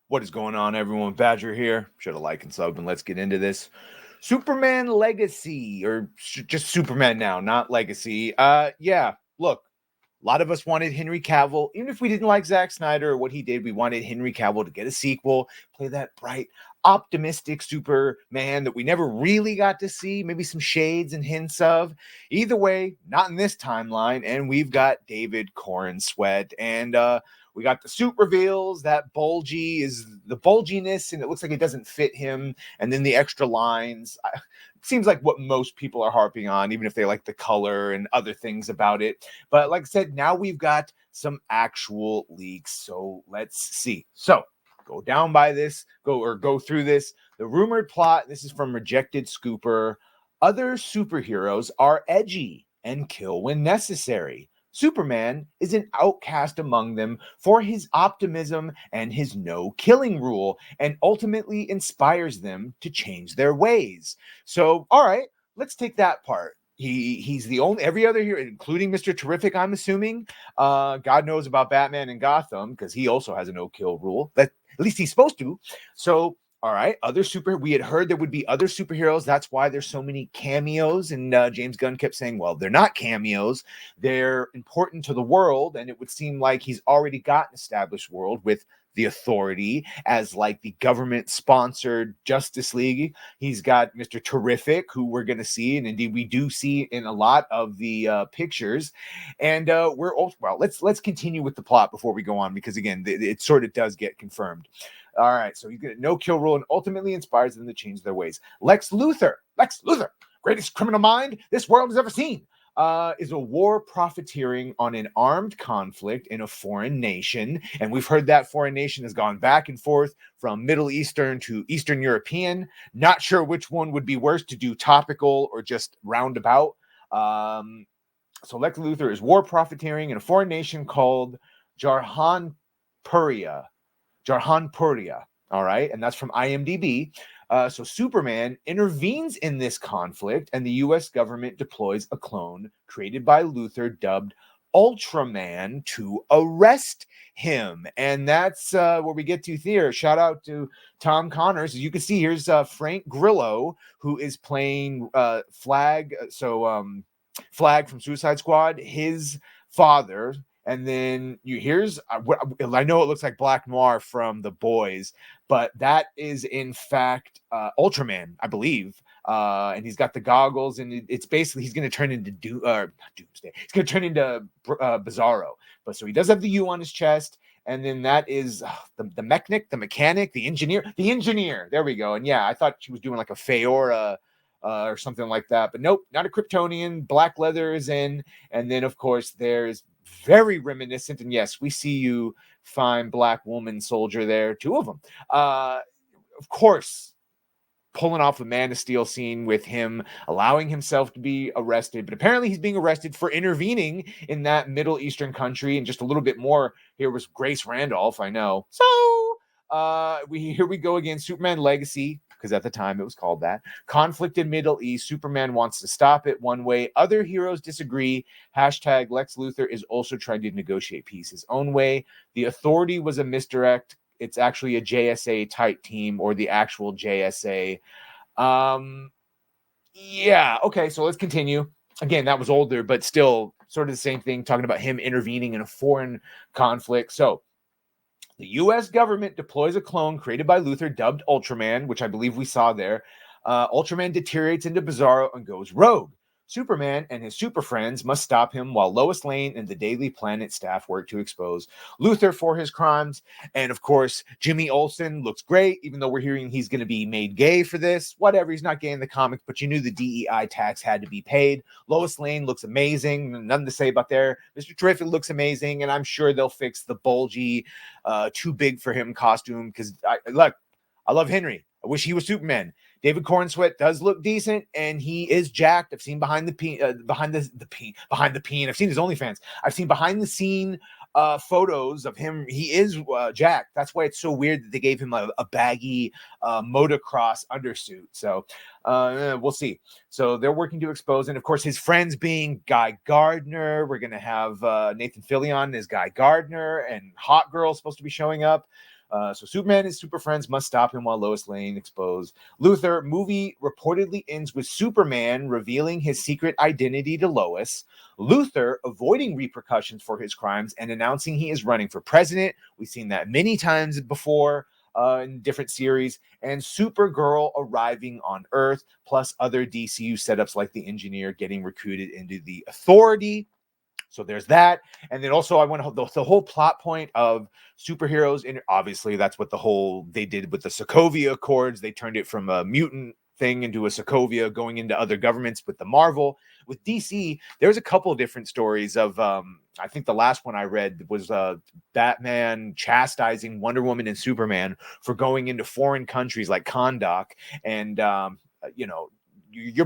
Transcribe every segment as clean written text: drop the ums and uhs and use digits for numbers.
What is going on, everyone? Badger here. Should have liked and subbed, and let's get into this. Superman Legacy, or just Superman now, not Legacy. Yeah, look, a lot of us wanted Henry Cavill, even if we didn't like Zack Snyder or what he did, we wanted Henry Cavill to get a sequel, play that bright, optimistic Superman that we never really got to see, maybe some shades and hints of. Either way, not in this timeline, and we've got David Corn Sweat, and we got the suit reveals. That bulgy is the bulginess, and it looks like it doesn't fit him. And then the extra lines. Seems like what most people are harping on, even if they like the color and other things about it. But like I said, now we've got some actual leaks. So let's see. So go down by this, go through this. The rumored plot, this is from Rejected Scooper. Other superheroes are edgy and kill when necessary. Superman is an outcast among them for his optimism and his no-killing rule, and ultimately inspires them to change their ways. So, all right, let's take that part. He's the only, every other hero, including Mr. Terrific, I'm assuming. God knows about Batman and Gotham, because he also has a no-kill rule. That at least he's supposed to. So, all right, we had heard there would be other superheroes. That's why there's so many cameos. And James Gunn kept saying, well, they're not cameos. They're important to the world. And it would seem like he's already got an established world with the Authority as like the government-sponsored Justice League. He's got Mr. Terrific, who we're going to see. And indeed, we do see in a lot of the pictures. And we're also, well, let's continue with the plot before we go on, because again, it sort of does get confirmed. All right, so he's going to no-kill rule and ultimately inspires them to change their ways. Lex Luthor, greatest criminal mind this world has ever seen, is a war profiteering on an armed conflict in a foreign nation. And we've heard that foreign nation has gone back and forth from Middle Eastern to Eastern European. Not sure which one would be worse to do, topical or just roundabout. So Lex Luthor is war profiteering in a foreign nation called Jarhanpuria. All right, and that's from IMDb. So Superman intervenes in this conflict, and the U.S. government deploys a clone created by Luthor dubbed Ultraman to arrest him. And that's where we get to here. Shout out to Tom Connors. As you can see, here's Frank Grillo, who is playing Flag. Flag from Suicide Squad, his father. And then I know it looks like Black Noir from The Boys, but that is in fact Ultraman, I believe. And he's got the goggles, and it's basically he's going to turn into Doomsday. He's going to turn into Bizarro. But so he does have the U on his chest, and then that is the mechanic, the engineer. There we go. And yeah, I thought she was doing like a Feora or something like that, but nope, not a Kryptonian. Black leather is in, and then of course there's very reminiscent, and yes, we see you, fine Black woman soldier there, two of them. Of course, pulling off the Man of Steel scene with him allowing himself to be arrested, but apparently he's being arrested for intervening in that Middle Eastern country. And just a little bit more here was Grace Randolph, I know. So here we go again, Superman Legacy, because at the time it was called that. Conflict in Middle East. Superman wants to stop it one way. Other heroes disagree. Hashtag Lex Luthor is also trying to negotiate peace his own way. The Authority was a misdirect. It's actually a JSA type team, or the actual JSA. Yeah, okay, so let's continue. Again, that was older, but still sort of the same thing, talking about him intervening in a foreign conflict. So the U.S. government deploys a clone created by Luthor dubbed Ultraman, which I believe we saw there. Ultraman deteriorates into Bizarro and goes rogue. Superman and his super friends must stop him while Lois Lane and the Daily Planet staff work to expose Luthor for his crimes. And of course, Jimmy Olsen looks great, even though we're hearing he's going to be made gay for this. Whatever, he's not gay in the comics, but you knew the DEI tax had to be paid. Lois Lane looks amazing. Nothing to say about there. Mr. Terrific looks amazing, and I'm sure they'll fix the bulgy, too big for him costume, because I love Henry. I wish he was Superman. David Cornsweet does look decent, and he is jacked. I've seen behind the peen. I've seen his OnlyFans. I've seen behind the scene photos of him. He is jacked. That's why it's so weird that they gave him a baggy motocross undersuit. So we'll see. So they're working to expose, and of course his friends being Guy Gardner. We're gonna have Nathan Fillion as Guy Gardner, and Hot Girl supposed to be showing up. So Superman and his super friends must stop him while Lois Lane exposed. Luthor movie reportedly ends with Superman revealing his secret identity to Lois. Luthor avoiding repercussions for his crimes and announcing he is running for president. We've seen that many times before in different series. And Supergirl arriving on Earth, plus other DCU setups like the Engineer getting recruited into the Authority. So there's that. And then also I want to the whole plot point of superheroes. And obviously that's what they did with the Sokovia Accords. They turned it from a mutant thing into a Sokovia going into other governments with the Marvel. With DC, there's a couple of different stories of, I think the last one I read was Batman chastising Wonder Woman and Superman for going into foreign countries like Kondak and, you're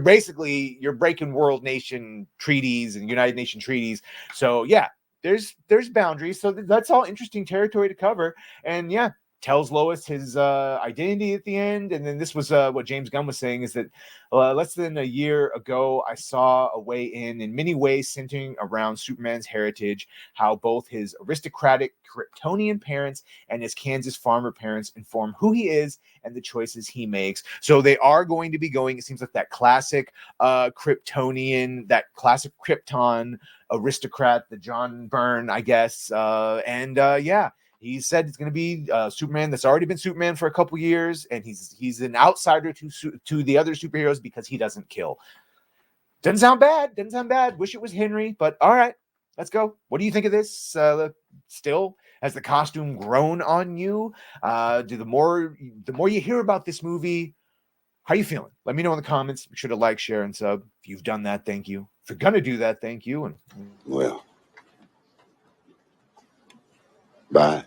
breaking world nation treaties and United Nation treaties. So yeah, there's boundaries. So that's all interesting territory to cover. And yeah, tells Lois his identity at the end. And then this was what James Gunn was saying is that less than a year ago, I saw a way in many ways centering around Superman's heritage, how both his aristocratic Kryptonian parents and his Kansas farmer parents inform who he is and the choices he makes. So they are going to be going, it seems like that classic Kryptonian, that classic Krypton aristocrat, the John Byrne, I guess. Yeah. He said it's going to be Superman that's already been Superman for a couple years, and he's an outsider to the other superheroes because he doesn't kill. Doesn't sound bad. Wish it was Henry, but all right, let's go. What do you think of this? Still, has the costume grown on you? The more you hear about this movie, how are you feeling? Let me know in the comments. Make sure to like, share, and sub. If you've done that, thank you. If you're gonna do that, thank you. And well, bye.